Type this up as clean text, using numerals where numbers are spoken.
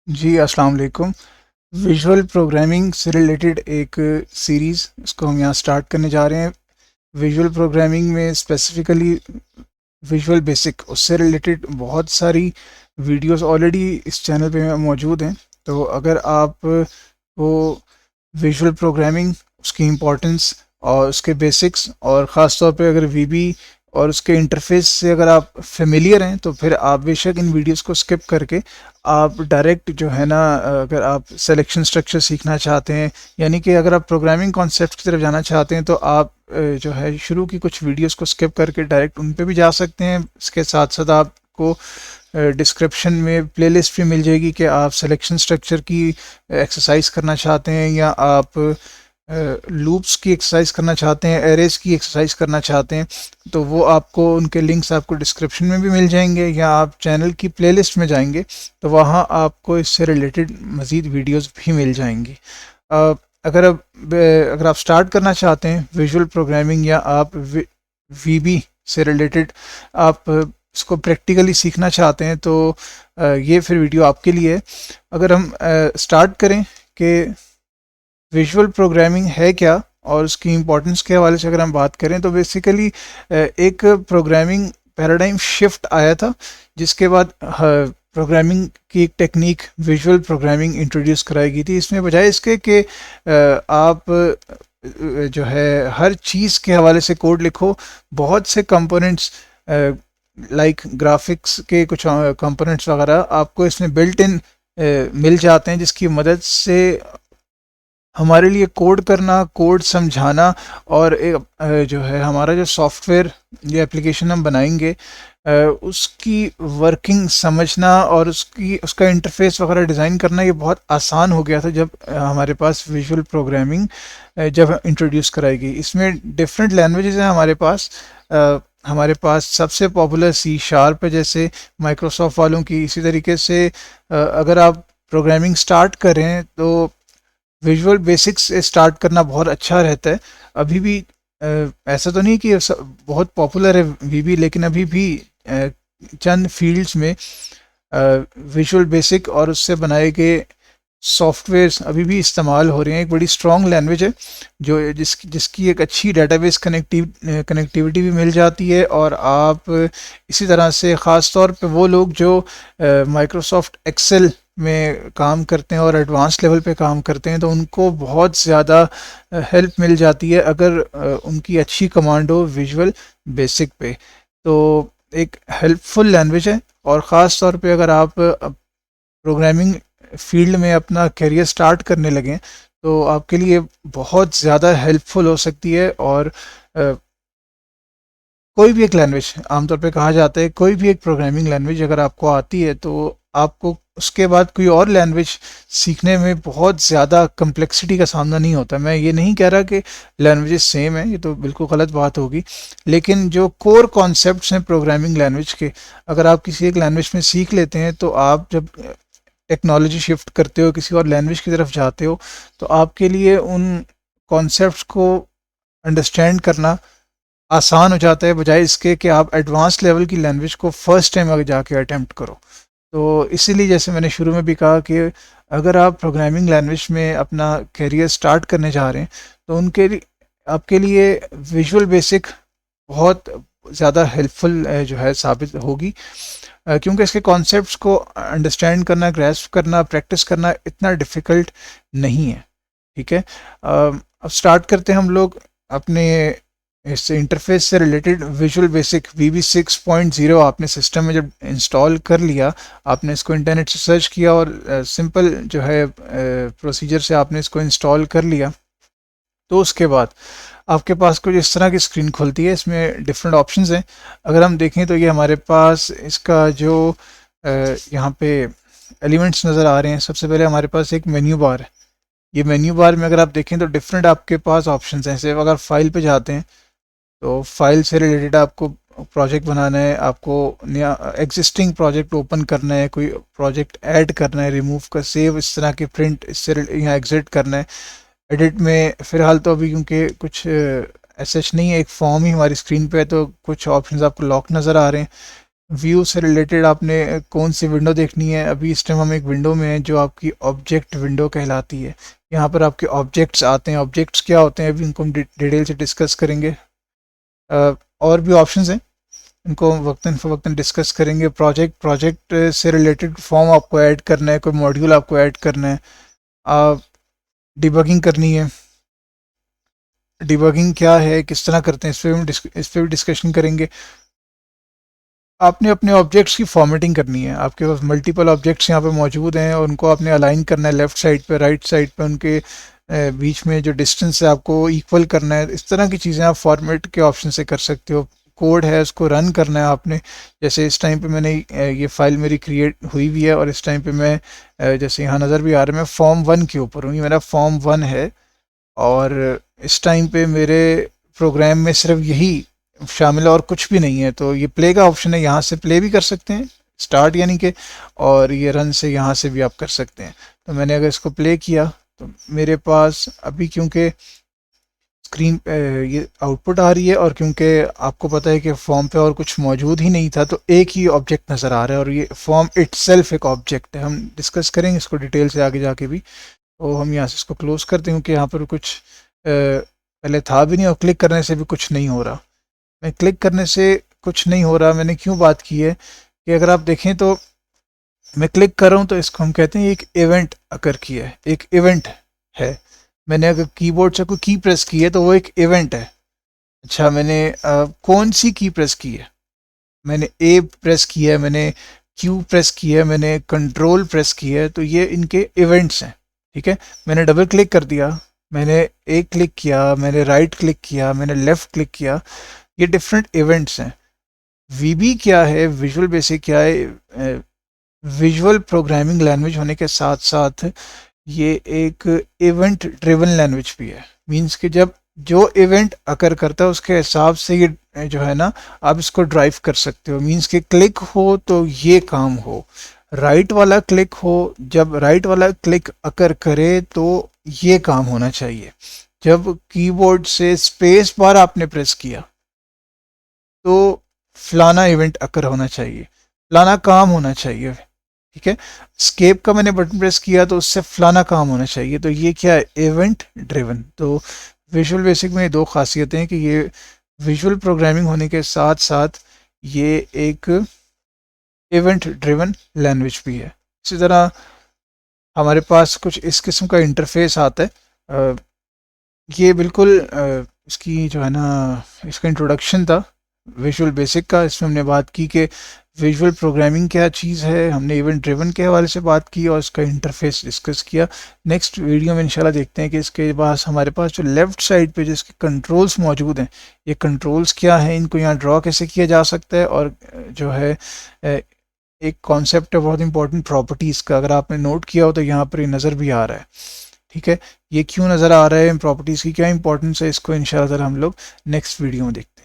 जी, अस्सलाम वालेकुम। Visual programming से रिलेटेड एक सीरीज़ इसको हम यहाँ स्टार्ट करने जा रहे हैं। विजुअल प्रोग्रामिंग में स्पेसिफ़िकली विजुअल बेसिक उससे रिलेटेड बहुत सारी वीडियोस ऑलरेडी इस चैनल पे मौजूद हैं। तो अगर आप वो विजुअल प्रोग्रामिंग, उसकी इम्पोर्टेंस और उसके बेसिक्स और ख़ास तौर पे अगर वीबी और उसके इंटरफेस से अगर आप फेमिलियर हैं तो फिर आप बेशक इन वीडियोस को स्किप करके आप डायरेक्ट जो है ना, अगर आप सिलेक्शन स्ट्रक्चर सीखना चाहते हैं, यानी कि अगर आप प्रोग्रामिंग कॉन्सेप्ट की तरफ जाना चाहते हैं तो आप जो है शुरू की कुछ वीडियोस को स्किप करके डायरेक्ट उन पे भी जा सकते हैं। इसके साथ साथ आपको डिस्क्रिप्शन में प्लेलिस्ट भी मिल जाएगी कि आप सिलेक्शन स्ट्रक्चर की एक्सरसाइज करना चाहते हैं या आप लूप्स की एक्सरसाइज करना चाहते हैं, एरेज की एक्सरसाइज करना चाहते हैं, तो वो आपको उनके लिंक्स आपको डिस्क्रिप्शन में भी मिल जाएंगे या आप चैनल की प्लेलिस्ट में जाएंगे तो वहाँ आपको इससे रिलेटेड मज़ीद वीडियोस भी मिल जाएंगी। अ, अगर आप स्टार्ट करना चाहते हैं विजुअल प्रोग्रामिंग या आप वीबी से रिलेटेड आप इसको प्रैक्टिकली सीखना चाहते हैं तो ये फिर वीडियो आपके लिए है। अगर हम स्टार्ट करें कि विजुअल प्रोग्रामिंग है क्या और उसकी इम्पोर्टेंस के हवाले से अगर हम बात करें तो बेसिकली एक प्रोग्रामिंग पैराडाइम शिफ्ट आया था जिसके बाद प्रोग्रामिंग की एक टेक्निक विजुअल प्रोग्रामिंग इंट्रोड्यूस कराई गई थी। इसमें बजाय इसके कि आप जो है हर चीज़ के हवाले से कोड लिखो, बहुत से कंपोनेंट्स लाइक ग्राफिक्स के कुछ कंपोनेंट्स वगैरह आपको इसमें बिल्ट इन मिल जाते हैं जिसकी मदद से हमारे लिए कोड करना, कोड समझाना और जो है हमारा जो सॉफ्टवेयर या एप्लीकेशन हम बनाएंगे उसकी वर्किंग समझना और उसका इंटरफेस वगैरह डिज़ाइन करना ये बहुत आसान हो गया था जब हमारे पास विजुअल प्रोग्रामिंग जब इंट्रोड्यूस कराई गई। इसमें डिफरेंट लैंग्वेजेस हैं हमारे पास सबसे पॉपुलर सी शार्प है जैसे माइक्रोसॉफ्ट वालों की। इसी तरीके से अगर आप प्रोग्रामिंग स्टार्ट करें तो विजुअल बेसिक्स से स्टार्ट करना बहुत अच्छा रहता है। अभी भी ऐसा तो नहीं कि बहुत पॉपुलर है वीबी, लेकिन अभी भी चंद फील्ड्स में विजुअल बेसिक और उससे बनाए गए सॉफ्टवेयर्स अभी भी इस्तेमाल हो रहे हैं। एक बड़ी स्ट्रॉन्ग लैंग्वेज है जो जिसकी एक अच्छी डेटाबेस कनेक्टिविटी भी मिल जाती है। और आप इसी तरह से ख़ास तौर पे वो लोग जो माइक्रोसॉफ्ट एक्सेल में काम करते हैं और एडवांस लेवल पे काम करते हैं तो उनको बहुत ज़्यादा हेल्प मिल जाती है अगर उनकी अच्छी कमांड हो विजुअल बेसिक पे। तो एक हेल्पफुल लैंग्वेज है और ख़ास तौर पे अगर आप प्रोग्रामिंग फील्ड में अपना करियर स्टार्ट करने लगें तो आपके लिए बहुत ज़्यादा हेल्पफुल हो सकती है। और कोई भी एक लैंग्वेज, आमतौर पे कहा जाता है कोई भी एक प्रोग्रामिंग लैंग्वेज अगर आपको आती है तो आपको उसके बाद कोई और लैंग्वेज सीखने में बहुत ज़्यादा कम्प्लेक्सिटी का सामना नहीं होता। मैं ये नहीं कह रहा कि लैंग्वेजेस सेम है, ये तो बिल्कुल गलत बात होगी, लेकिन जो कोर कॉन्सेप्ट्स हैं प्रोग्रामिंग लैंग्वेज के अगर आप किसी एक लैंग्वेज में सीख लेते हैं तो आप जब टेक्नोलॉजी शिफ्ट करते हो, किसी और लैंग्वेज की तरफ जाते हो, तो आपके लिए उन कॉन्सेप्ट्स को अंडरस्टैंड करना आसान हो जाता है बजाय इसके कि आप एडवांस लेवल की लैंग्वेज को फर्स्ट टाइम अगर जाके अटैम्प्ट करो। तो इसीलिए जैसे मैंने शुरू में भी कहा कि अगर आप प्रोग्रामिंग लैंग्वेज में अपना करियर स्टार्ट करने जा रहे हैं तो आपके लिए विजुअल बेसिक बहुत ज़्यादा हेल्पफुल जो है साबित होगी, क्योंकि इसके कॉन्सेप्ट्स को अंडरस्टैंड करना, ग्रैस्प करना, प्रैक्टिस करना इतना डिफ़िकल्ट नहीं है। ठीक है, अब स्टार्ट करते हैं हम लोग अपने इस इंटरफेस से रिलेटेड। विजुअल बेसिक VB6.0 आपने सिस्टम में जब इंस्टॉल कर लिया, आपने इसको इंटरनेट से सर्च किया और सिंपल जो है प्रोसीजर से आपने इसको इंस्टॉल कर लिया, तो उसके बाद आपके पास कुछ इस तरह की स्क्रीन खुलती है। इसमें डिफरेंट ऑप्शंस हैं। अगर हम देखें तो ये हमारे पास इसका जो यहाँ पे एलिमेंट्स नज़र आ रहे हैं, सबसे पहले हमारे पास एक मेन्यू बार है। ये मेन्यू बार में अगर आप देखें तो डिफरेंट आपके पास ऑप्शंस हैं। जैसे अगर फाइल पे जाते हैं तो फाइल से रिलेटेड आपको प्रोजेक्ट बनाना है, आपको नया एग्जिस्टिंग प्रोजेक्ट ओपन करना है, कोई प्रोजेक्ट ऐड करना है, रिमूव का, सेव, इस तरह के प्रिंट, इससे यहाँ एग्जिट करना है। एडिट में फ़िलहाल तो अभी क्योंकि कुछ ऐसा नहीं है, एक फॉर्म ही हमारी स्क्रीन पे है तो कुछ ऑप्शंस आपको लॉक नज़र आ रहे हैं। व्यू से रिलेटेड आपने कौन सी विंडो देखनी है। अभी इस टाइम हम एक विंडो में हैं जो आपकी ऑब्जेक्ट विंडो कहलाती है। यहाँ पर आपके ऑब्जेक्ट्स आते हैं। ऑब्जेक्ट्स क्या होते हैं अभी इनको हम डिटेल से डिस्कस करेंगे। और भी ऑप्शंस हैं, इनको वक्तन फ़वक्तन डिस्कस करेंगे। प्रोजेक्ट से रिलेटेड फॉर्म आपको ऐड करना है, कोई मॉड्यूल आपको ऐड करना है, डिबगिंग करनी है। डिबगिंग क्या है, किस तरह करते हैं, इस पे भी डिस्कशन करेंगे। आपने अपने ऑब्जेक्ट्स की फॉर्मेटिंग करनी है। आपके पास मल्टीपल ऑब्जेक्ट्स यहाँ पे मौजूद हैं और उनको आपने अलाइन करना है लेफ़्ट साइड पे, राइट साइड पे, उनके बीच में जो डिस्टेंस है आपको इक्वल करना है। इस तरह की चीज़ें आप फॉर्मेट के ऑप्शन से कर सकते हो। कोड है उसको रन करना है आपने। जैसे इस टाइम पे मैंने ये फाइल मेरी क्रिएट हुई हुई है और इस टाइम पे मैं जैसे यहाँ नज़र भी आ रहा है मैं फॉर्म 1 के ऊपर हूँ। ये मेरा फॉर्म 1 है और इस टाइम पे मेरे प्रोग्राम में सिर्फ यही शामिल है और कुछ भी नहीं है। तो ये प्ले का ऑप्शन है, यहाँ से प्ले भी कर सकते हैं स्टार्ट यानी कि, और ये रन से यहाँ से भी आप कर सकते हैं। तो मैंने अगर इसको प्ले किया तो मेरे पास अभी क्योंकि स्क्रीन ये आउटपुट आ रही है और क्योंकि आपको पता है कि फॉर्म पे और कुछ मौजूद ही नहीं था तो एक ही ऑब्जेक्ट नज़र आ रहा है और ये फॉर्म इटसेल्फ एक ऑब्जेक्ट है। हम डिस्कस करेंगे इसको डिटेल से आगे जाके भी। तो हम यहाँ से इसको क्लोज करते हैं क्योंकि यहाँ पर कुछ पहले था भी नहीं और क्लिक करने से भी कुछ नहीं हो रहा। मैं क्लिक करने से कुछ नहीं हो रहा, मैंने क्यों बात की है कि अगर आप देखें तो मैं क्लिक कर रहा हूँ तो इसको हम कहते हैं एक इवेंट अकर किया है, एक इवेंट है। मैंने अगर कीबोर्ड से कोई की प्रेस की है तो वो एक इवेंट है। अच्छा, मैंने कौन सी की प्रेस की है, मैंने ए प्रेस किया है, मैंने क्यू प्रेस किया है, मैंने कंट्रोल प्रेस किया है, तो ये इनके इवेंट्स हैं। ठीक है, मैंने डबल क्लिक कर दिया, मैंने एक क्लिक किया, मैंने राइट क्लिक किया, मैंने लेफ़्ट क्लिक किया, ये डिफरेंट इवेंट्स हैं। वीबी क्या है, विजुअल बेसिक क्या है, विजुअल प्रोग्रामिंग लैंग्वेज होने के साथ साथ ये एक इवेंट ड्रिवन लैंग्वेज भी है। मींस कि जब जो इवेंट अकर करता है उसके हिसाब से ये जो है ना आप इसको ड्राइव कर सकते हो। मींस कि क्लिक हो तो ये काम हो, राइट वाला क्लिक हो, जब राइट वाला क्लिक अकर करे तो ये काम होना चाहिए। जब कीबोर्ड से स्पेस बार आपने प्रेस किया तो फलाना इवेंट अकर होना चाहिए, फलाना काम होना चाहिए। ठीक है, स्केप का मैंने बटन प्रेस किया तो उससे फलाना काम होना चाहिए। तो ये क्या है, इवेंट ड्रिवन। तो विजुअल बेसिक में ये दो खासियतें हैं कि ये विजुअल प्रोग्रामिंग होने के साथ साथ ये एक इवेंट ड्रिवन लैंग्वेज भी है। इसी तरह हमारे पास कुछ इस किस्म का इंटरफेस आता है। ये बिल्कुल इसकी जो है ना इसका इंट्रोडक्शन था विजुअल बेसिक का। इसमें हमने बात की कि विजुअल प्रोग्रामिंग क्या चीज़ है, हमने इवेंट ड्रिवन के हवाले से बात की और इसका इंटरफेस डिस्कस किया। नेक्स्ट वीडियो में इंशाल्लाह देखते हैं कि इसके बाद हमारे पास जो लेफ़्ट साइड पे जिसके कंट्रोल्स मौजूद हैं, ये कंट्रोल्स क्या हैं, इनको यहाँ ड्रॉ कैसे किया जा सकता है, और जो है एक कॉन्सेप्ट है बहुत इंपॉर्टेंट प्रॉपर्टीज़ का, अगर आपने नोट किया हो तो यहाँ पर ये नज़र भी आ रहा है। ठीक है, ये क्यों नज़र आ रहा है, इन प्रॉपर्टीज़ की क्या इंपॉर्टेंस है, इसको इंशाल्लाह हम लोग नेक्स्ट वीडियो में देखते हैं।